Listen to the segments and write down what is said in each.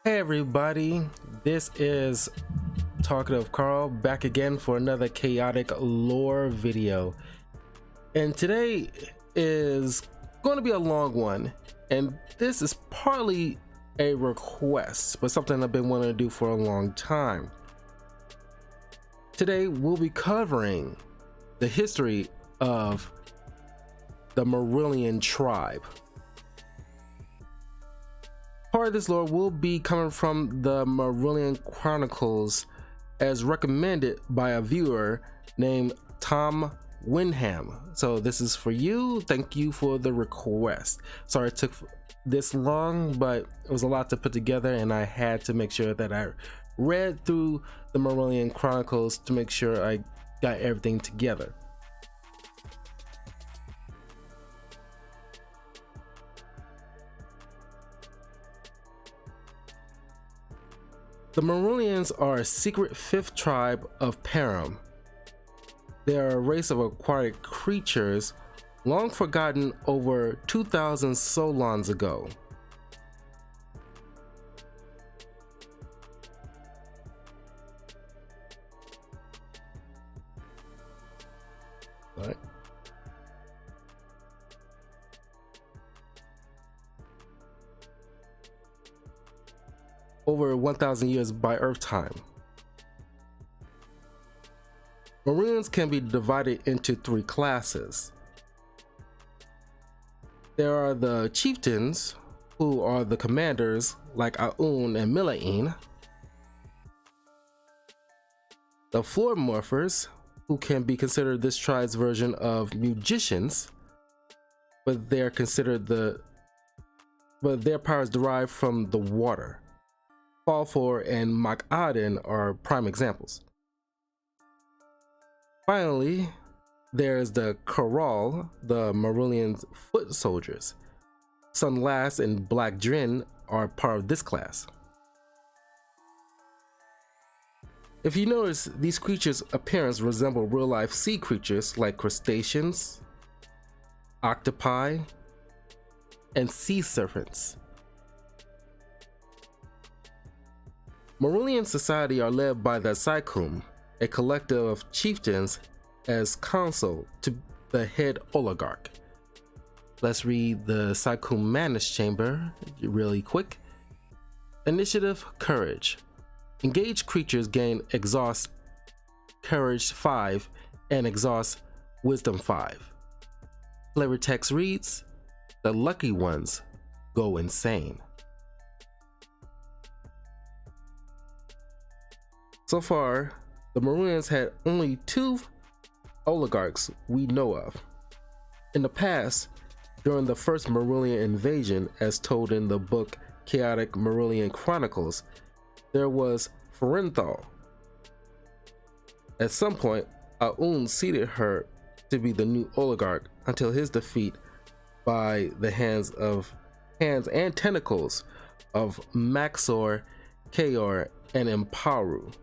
Hey everybody, this is Talkative Carl back again for another chaotic lore video. And today is going to be a long one, and this is partly a request, but something I've been wanting to do for a long time. Today we'll be covering the history of the Marrillian tribe. Part of this lore will be coming from the Marrillian Chronicles as recommended by a viewer named Tom Winham. So this is for you. Thank you for the request. Sorry it took this long, but it was a lot to put together and I had to make sure that I read through the Marrillian Chronicles to make sure I got everything together. The Marrillians are a secret fifth tribe of Param. They are a race of aquatic creatures long forgotten over 2,000 solons ago. All right. Over 1,000 years by Earth time. Marrillians can be divided into three classes. There are the chieftains, who are the commanders like Aun and Milain. The floor morphers, who can be considered this tribe's version of magicians, but they're considered but their powers derive from the water. Falfor and MAGMA are prime examples. Finally, there's the Choral, the Marrillian foot soldiers. Sunlass and Black Drin are part of this class. If you notice, these creatures' appearance resemble real-life sea creatures like crustaceans, octopi, and sea serpents. Marrillian society are led by the Sycum, a collective of chieftains as counsel to the head oligarch. Let's read the Sycum Manus Chamber really quick. Initiative, Courage. Engaged creatures gain Exhaust Courage 5 and Exhaust Wisdom 5. Flavor text reads, the lucky ones go insane. So far, the Marrillians had only 2 oligarchs we know of. In the past, during the first Marrillian invasion, as told in the book Chaotic Marrillian Chronicles, there was Ferenthal. At some point, Aun ceded her to be the new oligarch until his defeat by the hands and tentacles of Maxor, Kaor, and Imparu.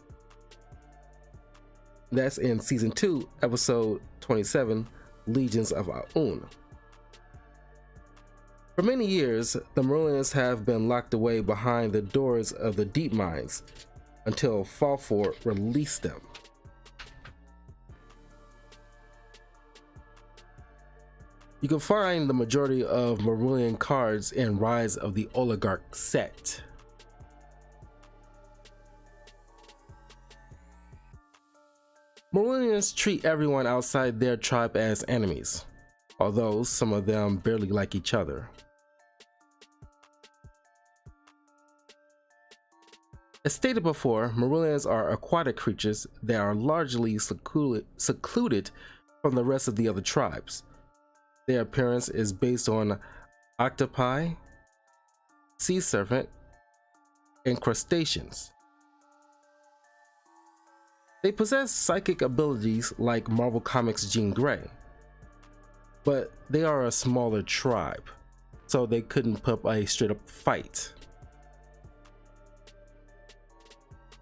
That's in season 2, episode 27, Legions of Aun. For many years, the Marrillians have been locked away behind the doors of the deep mines until Falfor released them. You can find the majority of Marrillian cards in Rise of the Oligarch set. Marrillians treat everyone outside their tribe as enemies, although some of them barely like each other. As stated before, Marrillians are aquatic creatures that are largely secluded from the rest of the other tribes. Their appearance is based on octopi, sea serpent, and crustaceans. They possess psychic abilities like Marvel Comics' Jean Grey, but they are a smaller tribe, so they couldn't put up a straight up fight.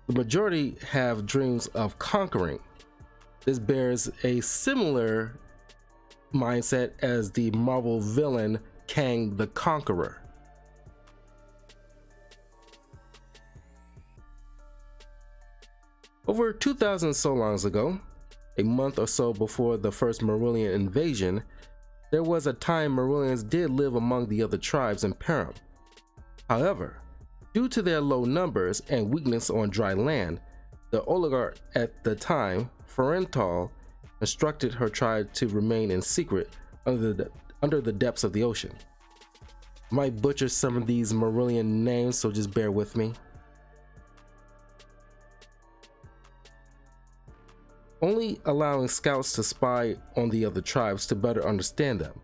The majority have dreams of conquering. This bears a similar mindset as the Marvel villain Kang the Conqueror. Over 2,000 solons ago, a month or so before the first Marrillian invasion, there was a time Marrillians did live among the other tribes in Param. However, due to their low numbers and weakness on dry land, the oligarch at the time, Ferental, instructed her tribe to remain in secret under the depths of the ocean. I might butcher some of these Marrillian names, so just bear with me. Only allowing scouts to spy on the other tribes to better understand them,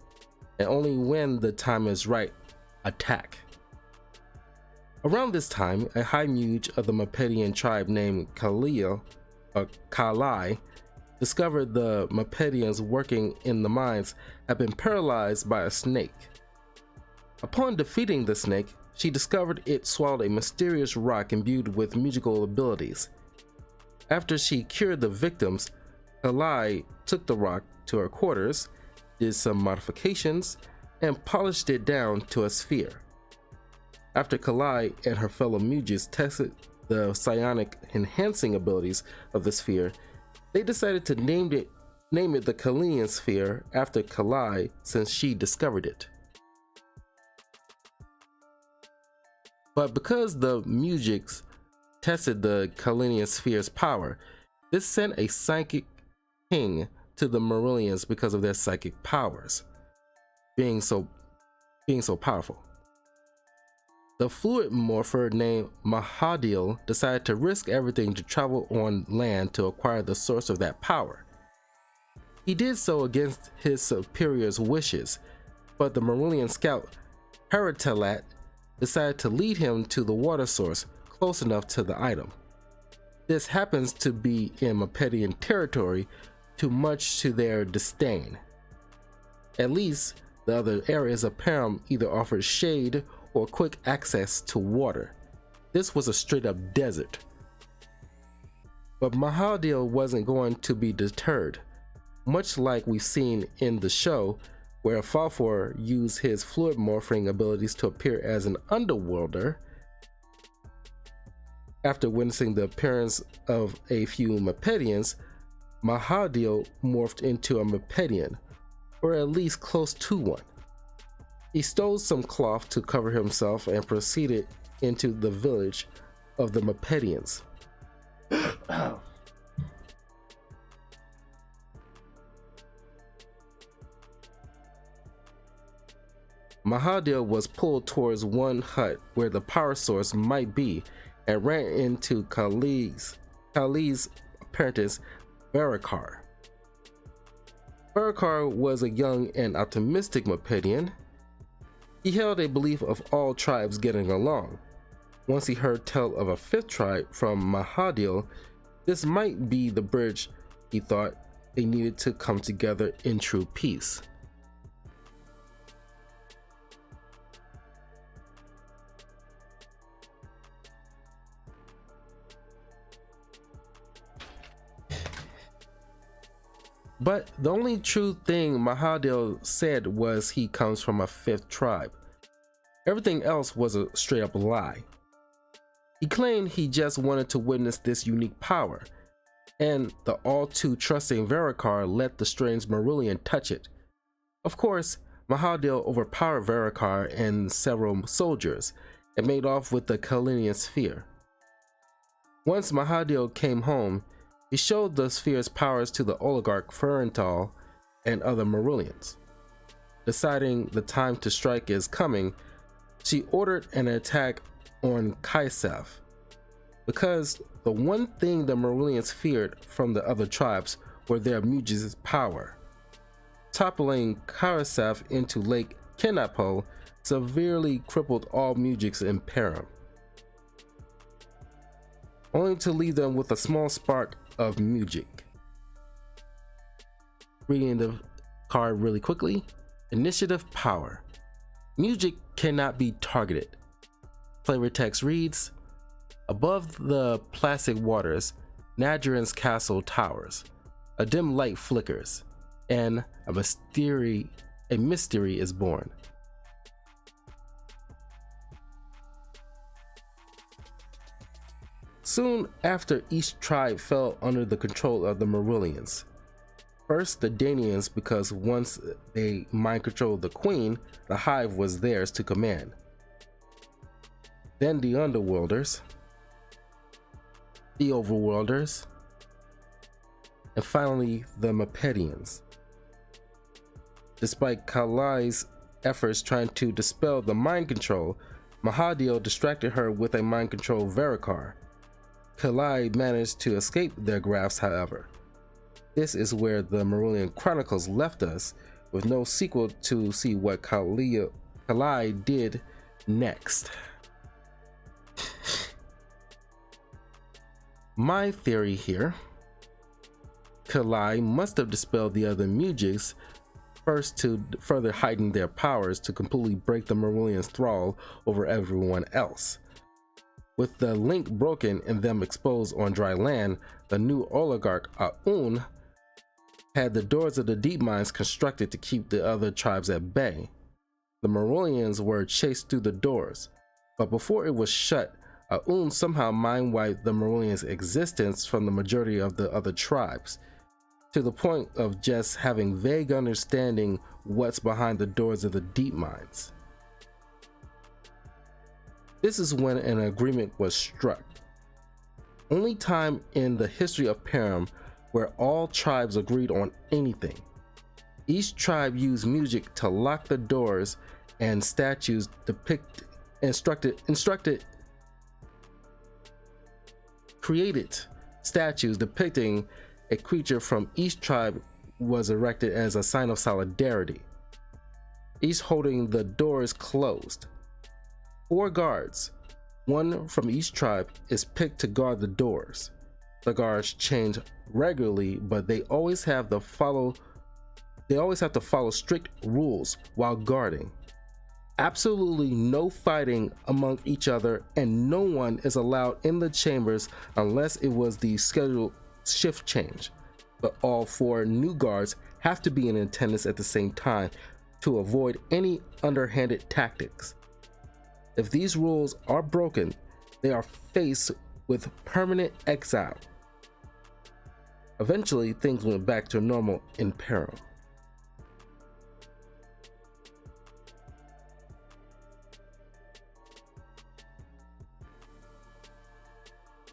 and only when the time is right, attack. Around this time, a high muge of the Mapedian tribe named Kalai discovered the Mapedians working in the mines had been paralyzed by a snake. Upon defeating the snake, she discovered it swallowed a mysterious rock imbued with musical abilities. After she cured the victims, Kalai took the rock to her quarters, did some modifications, and polished it down to a sphere. After Kalai and her fellow muges tested the psionic enhancing abilities of the sphere, they decided to name it the Kalian sphere after Kalai, since she discovered it. But because the mujiks tested the Kalian sphere's power, this sent a psychic ping to the Marrillians because of their psychic powers being so powerful. The fluid morpher named Mahadil decided to risk everything to travel on land to acquire the source of that power. He did so against his superior's wishes, but the Marrillian scout Haratalat decided to lead him to the water source close enough to the item. This happens to be in Mapedian territory, too much to their disdain. At least, the other areas of Param either offered shade or quick access to water. This was a straight up desert. But Mahadil wasn't going to be deterred. Much like we've seen in the show, where Falfor used his fluid morphing abilities to appear as an underworlder, after witnessing the appearance of a few Mapedians, Mahadil morphed into a Mapedian, or at least close to one. He stole some cloth to cover himself and proceeded into the village of the Mapedians. Mahadil was pulled towards one hut where the power source might be and ran into Kalai's apprentice, Barakar. Barakar was a young and optimistic Mapedian. He held a belief of all tribes getting along. Once he heard tell of a fifth tribe from Mahadil, this might be the bridge he thought they needed to come together in true peace. But the only true thing Mahadil said was he comes from a fifth tribe. Everything else was a straight up lie. He claimed he just wanted to witness this unique power, and the all too trusting Varakar let the strange Marrillian touch it. Of course, Mahadil overpowered Varakar and several soldiers and made off with the Kalian sphere. Once Mahadil came home, he showed the sphere's powers to the oligarch Ferental and other Marrillians. Deciding the time to strike is coming, she ordered an attack on Kaisef. Because the one thing the Marrillians feared from the other tribes were their muges' power. Toppling Kaisef into Lake Kenapo severely crippled all mujiks in Param, only to leave them with a small spark of Mujik. Reading the card really quickly. Initiative power. Mujik cannot be targeted. Flavor text reads, above the placid waters, Nadrin's castle towers. A dim light flickers, and a mystery is born. Soon after, each tribe fell under the control of the Marrillians. First, the Danians, because once they mind controlled the queen, the hive was theirs to command. Then the Underworlders, the Overworlders, and finally the Mapedians. Despite Kalai's efforts trying to dispel the mind control, Mahadil distracted her with a mind control Varikar. Kalai managed to escape their grasp, however. This is where the Marrillian Chronicles left us, with no sequel to see what Kalai did next. My theory here: Kalai must have dispelled the other Mujiks first to further heighten their powers to completely break the Marrillians' thrall over everyone else. With the link broken and them exposed on dry land, the new oligarch Aun had the doors of the deep mines constructed to keep the other tribes at bay. The Marrillians were chased through the doors, but before it was shut, Aun somehow mind-wiped the Marrillians' existence from the majority of the other tribes, to the point of just having vague understanding what's behind the doors of the deep mines. This is when an agreement was struck. Only time in the history of Param where all tribes agreed on anything. Each tribe used music to lock the doors, and statues created statues depicting a creature from each tribe was erected as a sign of solidarity, each holding the doors closed. 4 guards, one from each tribe, is picked to guard the doors. The guards change regularly, but they always have to follow strict rules while guarding. Absolutely no fighting among each other, and no one is allowed in the chambers unless it was the scheduled shift change. But all 4 new guards have to be in attendance at the same time to avoid any underhanded tactics. If these rules are broken, they are faced with permanent exile. Eventually, things went back to normal in Param.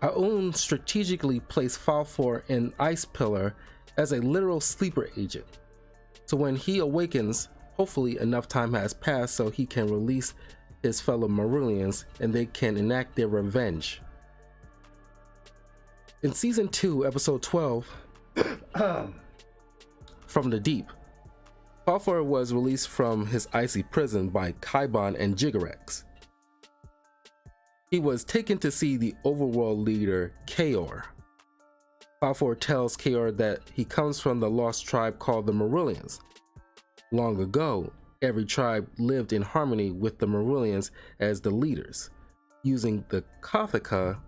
Aun strategically placed Falfor in Ice Pillar as a literal sleeper agent, so when he awakens, hopefully enough time has passed so he can release his fellow Marrillians and they can enact their revenge. In Season 2, Episode 12, From the Deep, Falfor was released from his icy prison by Kaibon and Jigarex. He was taken to see the overworld leader, Kaor. Falfor tells Kaor that he comes from the lost tribe called the Marrillians. Long ago, every tribe lived in harmony with the Marrillians as the leaders, using the Kothika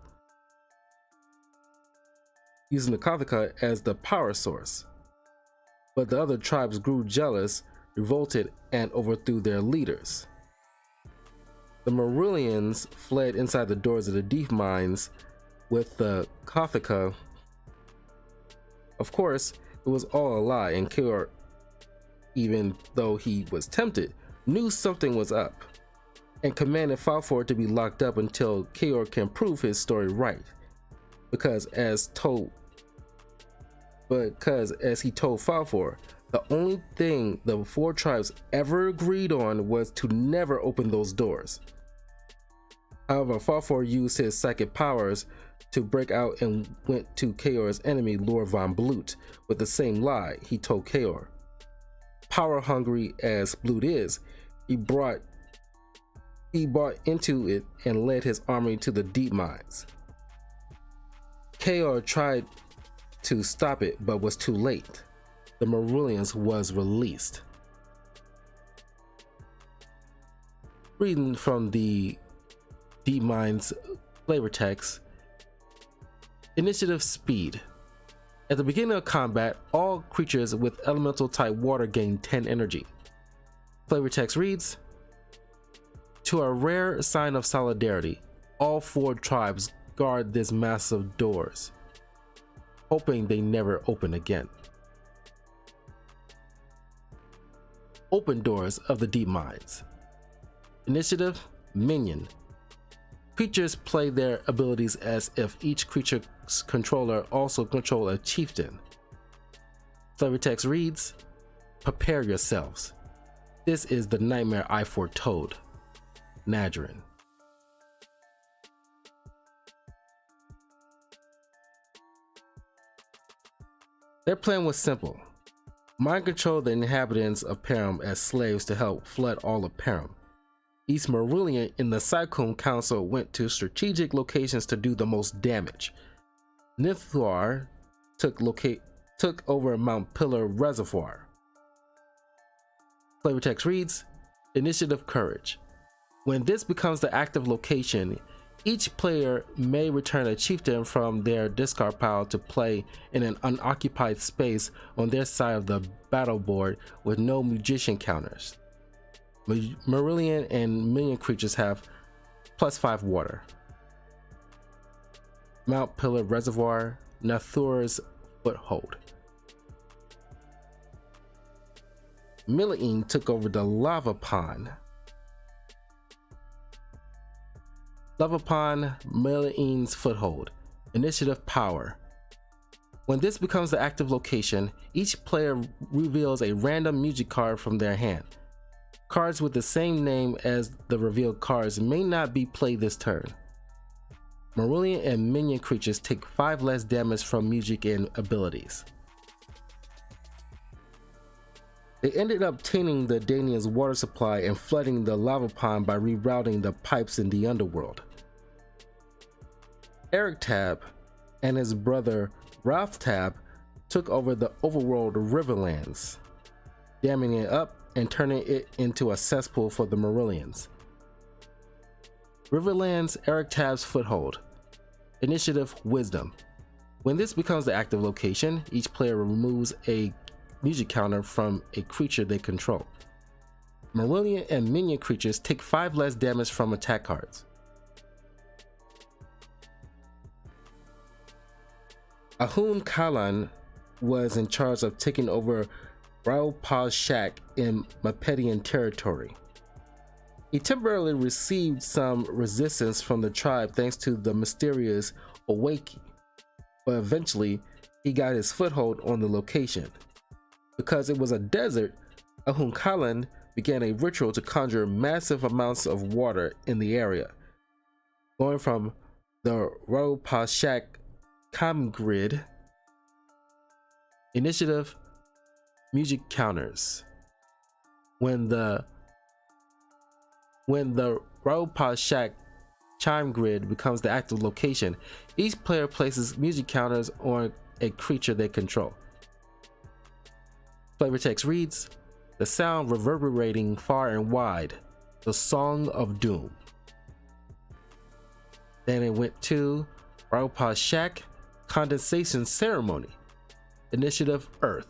as the power source. But the other tribes grew jealous, revolted, and overthrew their leaders. The Marrillians fled inside the doors of the deep mines with the Kothika. Of course, it was all a lie, and Kaor, even though he was tempted, knew something was up, and commanded Falfor to be locked up until Kaor can prove his story right. Because as he told Falfor, the only thing the 4 tribes ever agreed on was to never open those doors. However, Falfor used his psychic powers to break out and went to Kaor's enemy, Lord Von Blut, with the same lie he told Kaor. Power hungry as Blut is, he bought into it and led his army to the deep mines. Kaor tried to stop it, but was too late. The Marrillians was released. Reading from the Deep Mines flavor text. Initiative speed. At the beginning of combat, all creatures with elemental type water gain 10 energy. Flavor text reads, to a rare sign of solidarity, all 4 tribes guard these massive doors, hoping they never open again. Open doors of the deep mines. Initiative, Minion. Creatures play their abilities as if each creature's controller also controls a chieftain. Flavor text reads, prepare yourselves. This is the nightmare I foretold. Nadrin. Their plan was simple. Mind control the inhabitants of Param as slaves to help flood all of Param. Each Marrillian in the Cyclone Council went to strategic locations to do the most damage. Nithwar took over Mount Pillar Reservoir. Flavor text reads, Initiative Courage. When this becomes the active location, each player may return a chieftain from their discard pile to play in an unoccupied space on their side of the battle board with no magician counters. Marrillian and minion creatures have +5 water. Mount Pillar Reservoir, Nathur's Foothold. Marrillian took over the Lava Pond. Lava Pond, Marrillian's Foothold. Initiative Power. When this becomes the active location, each player reveals a random music card from their hand. Cards with the same name as the revealed cards may not be played this turn. Marrillian and minion creatures take 5 less damage from music and abilities. They ended up tainting the Danians' water supply and flooding the lava pond by rerouting the pipes in the underworld. Eric Tab and his brother Ralph Tab took over the overworld Riverlands, damming it up and turning it into a cesspool for the Marrillians. Riverlands, Eric Tab's Foothold. Initiative Wisdom. When this becomes the active location, each player removes a music counter from a creature they control. Marrillian and minion creatures take 5 less damage from attack cards. Ahun Kalan was in charge of taking over Raupal's shack in Mapedian territory. He temporarily received some resistance from the tribe thanks to the mysterious Owaki, but eventually he got his foothold on the location. Because it was a desert, Ahun Kalan began a ritual to conjure massive amounts of water in the area, going from the Raupal shack grid. Initiative Music counters. When the Raupal shack chime grid becomes the active location, each player places music counters on a creature they control. Flavor text reads, the sound reverberating far and wide, the Song of Doom. Then it went to Raupal shack condensation ceremony. Initiative Earth.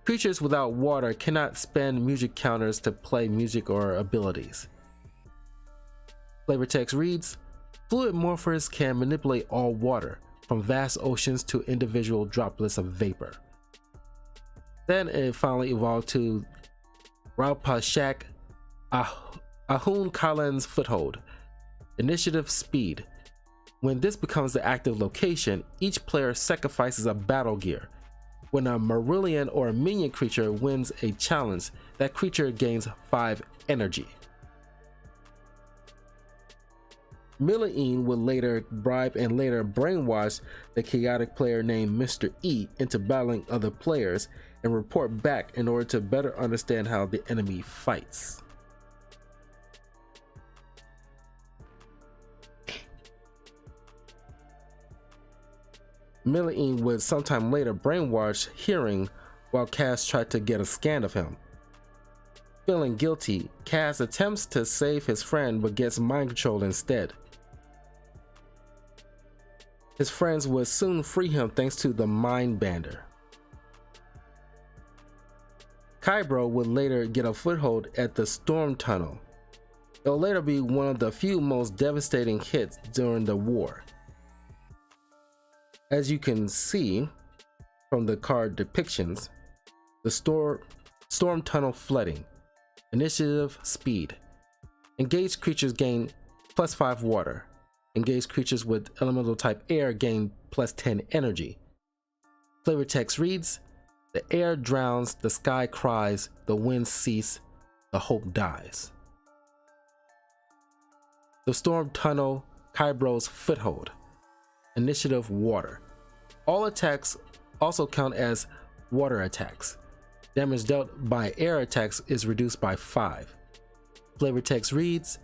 Creatures without water cannot spend music counters to play music or abilities. Flavor text reads, fluid morphers can manipulate all water, from vast oceans to individual droplets of vapor. Then it finally evolved to Raupal shack Ahun Kalan's Foothold. Initiative Speed. When this becomes the active location, each player sacrifices a battle gear. When a Marrillian or a minion creature wins a challenge, that creature gains 5 energy. Marrillian would later bribe and later brainwash the chaotic player named Mr. E into battling other players and report back in order to better understand how the enemy fights. Marrillian would sometime later brainwash Hearing while Cass tried to get a scan of him. Feeling guilty, Cass attempts to save his friend but gets mind controlled instead. His friends would soon free him thanks to the Mind Bander. Kybro would later get a foothold at the Storm Tunnel. It will later be one of the few most devastating hits during the war. As you can see from the card depictions, the storm tunnel flooding, initiative speed. Engaged creatures gain +5 water. Engaged creatures with elemental type air gain +10 energy. Flavor text reads, the air drowns, the sky cries, the winds cease, the hope dies. The storm tunnel, Kybro's foothold. Initiative water. All attacks also count as water attacks. Damage dealt by air attacks is reduced by 5. Flavor text reads,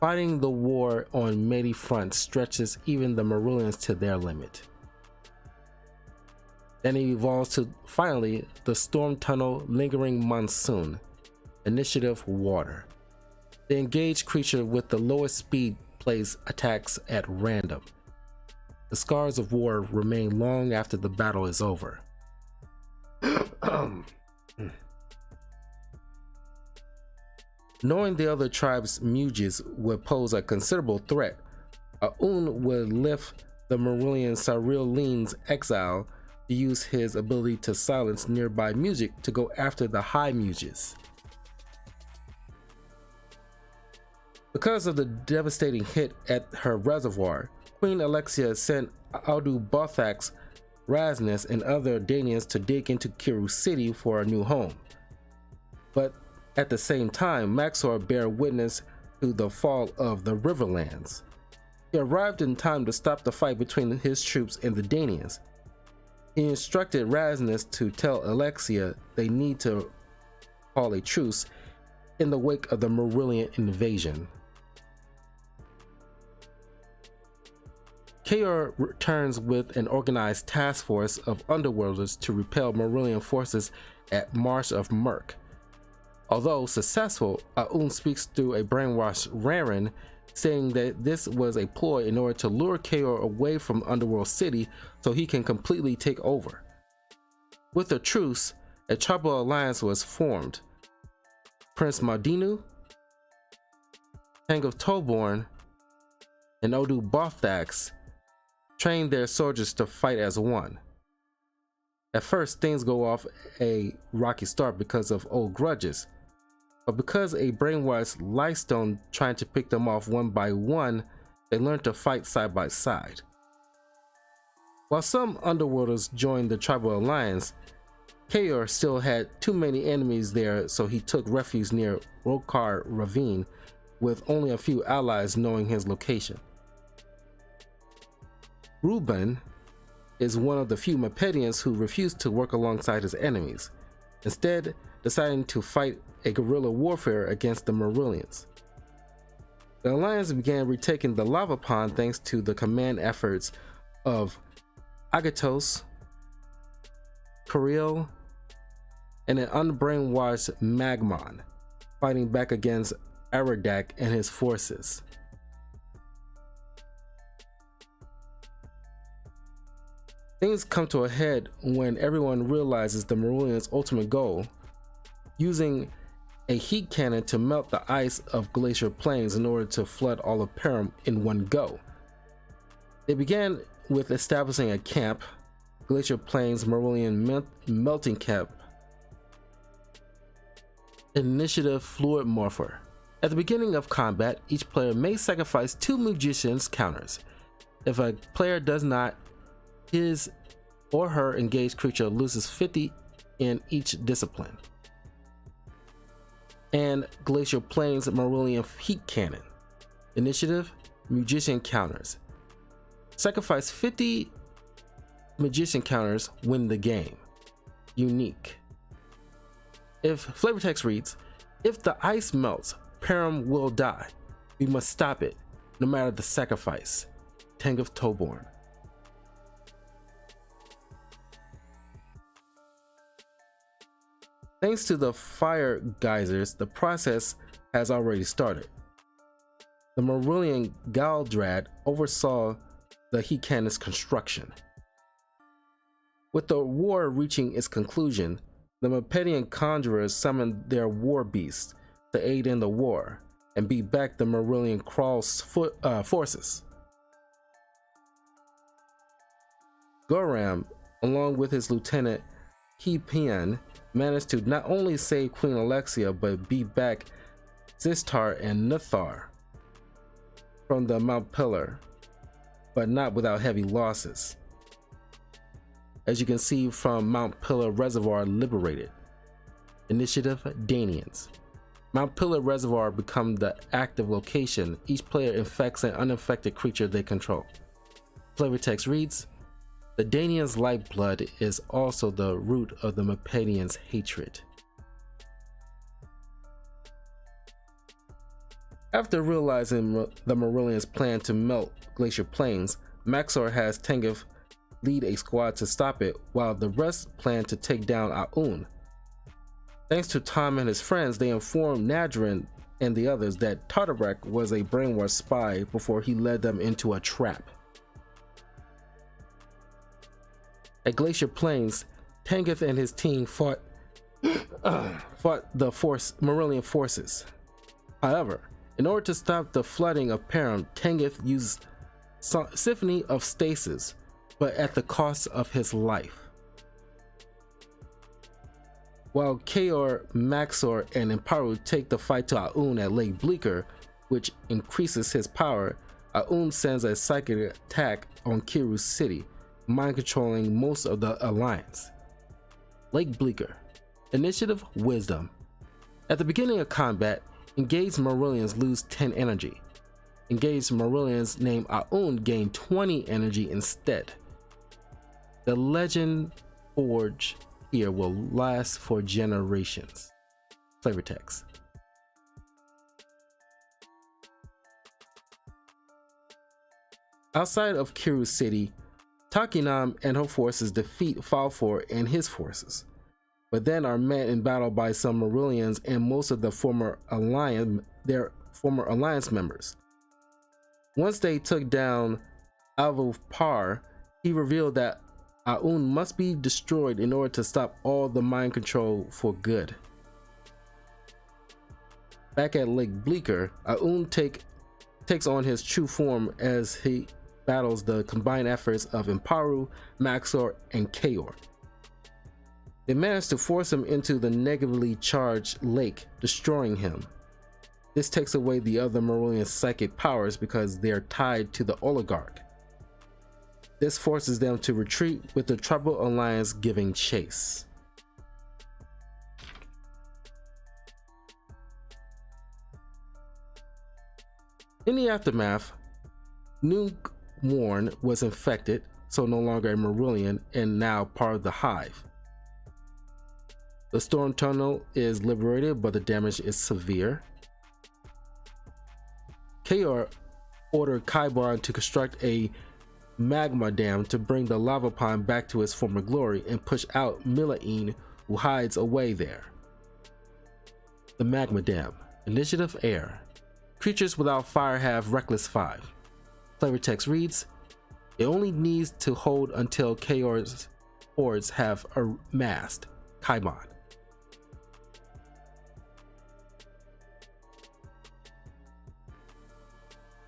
fighting the war on many fronts stretches even the Marrillians to their limit. Then it evolves to finally the storm tunnel, lingering monsoon. Initiative water. The engaged creature with the lowest speed plays attacks at random. The scars of war remain long after the battle is over. Knowing the other tribe's muges would pose a considerable threat, Aun would lift the Marrillian Cyrillian's exile to use his ability to silence nearby music to go after the high muges. Because of the devastating hit at her reservoir, Queen Alexia sent Audu Bothax, Rasnus, and other Danians to dig into Kiru City for a new home. But at the same time, Maxor bear witness to the fall of the Riverlands. He arrived in time to stop the fight between his troops and the Danians. He instructed Rasnus to tell Alexia they need to call a truce in the wake of the Marrillian invasion. Kaor returns with an organized task force of underworlders to repel Marrillian forces at Marsh of Murk. Although successful, Aun speaks through a brainwashed Raren, saying that this was a ploy in order to lure Kaor away from Underworld City so he can completely take over. With the truce, a tribal alliance was formed. Prince Mardinu, King of Toborn, and Audu Bothax trained their soldiers to fight as one. At first, things go off a rocky start because of old grudges, but because a brainwashed Lightstone trying to pick them off one by one, they learn to fight side by side. While some underworlders joined the tribal alliance, Kaor still had too many enemies there, so he took refuge near Rokar Ravine with only a few allies knowing his location. Reuben is one of the few Mepedians who refused to work alongside his enemies, instead deciding to fight a guerrilla warfare against the Marrillians. The Alliance began retaking the lava pond thanks to the command efforts of Agathos, Kirill, and an unbrainwashed Magma, fighting back against Aradak and his forces. Things come to a head when everyone realizes the Marrillians' ultimate goal, using a heat cannon to melt the ice of glacier plains in order to flood all of Perim in one go. They began with establishing a camp, Glacier Plains Marrillian Melting Camp, Initiative Fluid Morpher. At the beginning of combat, each player may sacrifice 2 Magician's counters. If a player does not, his or her engaged creature loses 50 in each discipline. And Glacier Plains Marrillian Heat Cannon. Initiative, Magician counters. Sacrifice 50 Magician counters, win the game. Unique. If flavor text reads, if the ice melts, Perim will die. We must stop it, no matter the sacrifice. King of Toborn. Thanks to the fire geysers, the process has already started. The Marrillian Galdrad oversaw the heat cannon's construction. With the war reaching its conclusion, the Mepedian conjurers summoned their war beasts to aid in the war and beat back the Marrillian Crawl's forces. Goram, along with his lieutenant He Pian, managed to not only save Queen Alexia but beat back Zistar and Nuthar from the Mount Pillar, but not without heavy losses. As you can see from Mount Pillar Reservoir liberated. Initiative Danians. Mount Pillar Reservoir become the active location. Each player infects an uninfected creature they control. Flavor text reads, the Danians' lifeblood is also the root of the Mepedians' hatred. After realizing the Marrillians' plan to melt Glacier Plains, Maxor has Tenguth lead a squad to stop it, while the rest plan to take down Aun. Thanks to Tom and his friends, they informed Nadrin and the others that Tartarak was a brainwashed spy before he led them into a trap. At Glacier Plains, Tenguth and his team fought the Marrillian forces. However, in order to stop the flooding of Param, Tenguth used Symphony of Stasis, but at the cost of his life. While Kaor, Maxor, and Imparu take the fight to Aun at Lake Bleaker, which increases his power, Aun sends a psychic attack on Kiru City, mind controlling most of the Alliance. Lake Bleaker. Initiative Wisdom. At the beginning of combat, engaged Marrillians lose 10 energy. Engaged Marrillians named Aun gain 20 energy instead. The legend forge here will last for generations. Flavor text. Outside of Kiru City, Takinam and her forces defeat Falfor and his forces, but then are met in battle by some Marrillians and most of the former alliance members. Once they took down Alvopar, he revealed that Aun must be destroyed in order to stop all the mind control for good. Back at Lake Bleaker, Aun takes on his true form as he battles the combined efforts of Imparu, Maxor, and Kaor. They manage to force him into the negatively charged lake, destroying him. This takes away the other Marrillian psychic powers because they are tied to the oligarch. This forces them to retreat, with the Troubled Alliance giving chase. In the aftermath, Nuke Warren was infected, so no longer a Marrillian and now part of the Hive. The Storm Tunnel is liberated, but the damage is severe. Kaor ordered Kaibarn to construct a magma dam to bring the lava pond back to its former glory and push out Milaine, who hides away there. The magma dam. Initiative Air. Creatures without fire have Reckless 5. Flavor text reads, it only needs to hold until Kaor's hordes have amassed Kaiban.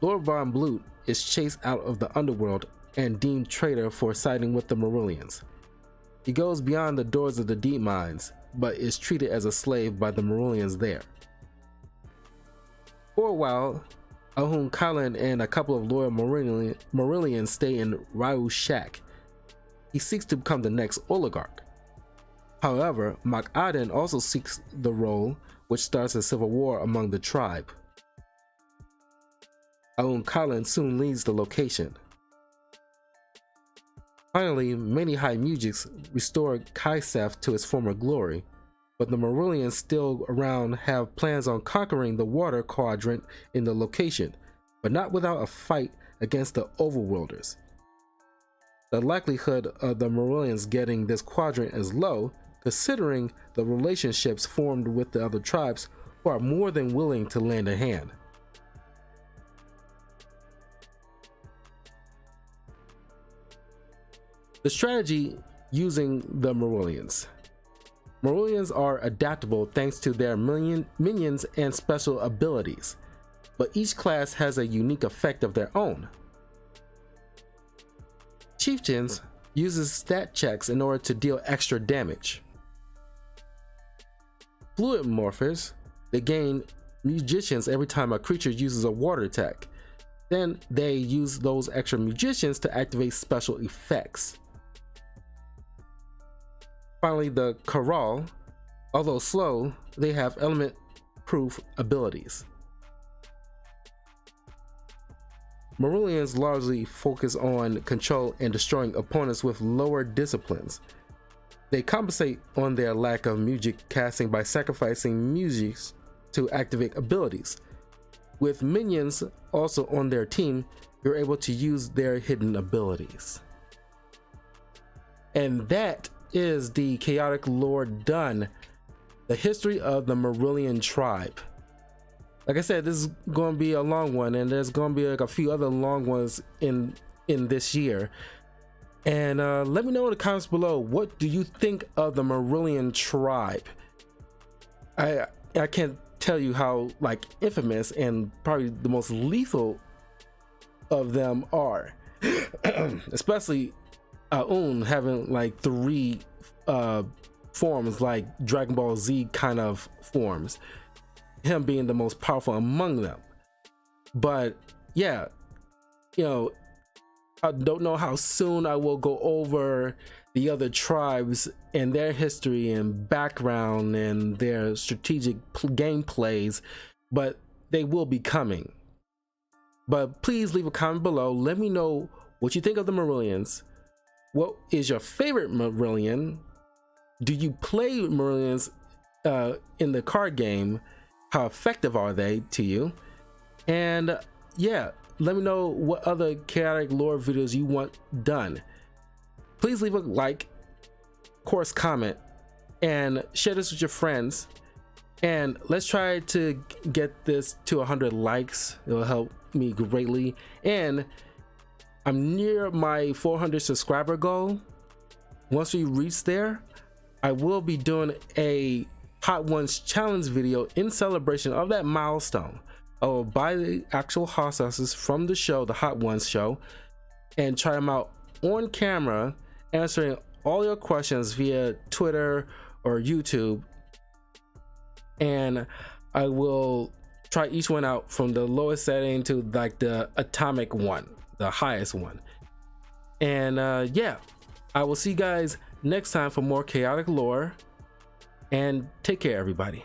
Lord Von Blut is chased out of the underworld and deemed traitor for siding with the Marrillians. He goes beyond the doors of the deep mines, but is treated as a slave by the Marrillians there. For a while, Ahun Kalan and a couple of loyal Marrillians stay in Ryu's shack. He seeks to become the next oligarch. However, Mak-Aden also seeks the role, which starts a civil war among the tribe. Ahun Kalan soon leaves the location. Finally, many high musics restore Kaisef to its former glory, but the Marrillians still around have plans on conquering the water quadrant in the location, but not without a fight against the Overworlders. The likelihood of the Marrillians getting this quadrant is low, considering the relationships formed with the other tribes who are more than willing to lend a hand. The strategy using the Marrillians. Marrillians are adaptable thanks to their minions and special abilities, but each class has a unique effect of their own. Chieftains uses stat checks in order to deal extra damage. Fluid morphers, they gain magicians every time a creature uses a water attack. Then they use those extra magicians to activate special effects. Finally, the Corral, although slow, they have element-proof abilities. Marrillians largely focus on control and destroying opponents with lower disciplines. They compensate on their lack of music casting by sacrificing musics to activate abilities. With minions also on their team, you're able to use their hidden abilities. And that is the chaotic lore done. The history of the Marrillian tribe. Like I said, this is going to be a long one, and there's going to be like a few other long ones in this year. And let me know in the comments below, what do you think of the Marrillian tribe? I can't tell you how like infamous and probably the most lethal of them are. Especially Aun having like 3 forms, like Dragon Ball Z kind of forms, him being the most powerful among them. But yeah, you know, I don't know how soon I will go over the other tribes and their history and background and their strategic gameplays, but they will be coming. But please leave a comment below. Let me know what you think of the Marrillians. What is your favorite Marrillian? Do you play Marrillians in the card game? How effective are they to you? And yeah, let me know what other chaotic lore videos you want done. Please leave a like, of course, comment, and share this with your friends. And let's try to get this to 100 likes. It will help me greatly. And I'm near my 400 subscriber goal. Once we reach there, I will be doing a Hot Ones challenge video in celebration of that milestone. I will buy the actual hot sauces from the show, the Hot Ones show, and try them out on camera, answering all your questions via Twitter or YouTube. And I will try each one out from the lowest setting to like the atomic one, the highest one. And yeah, I will see you guys next time for more chaotic lore, and take care, everybody.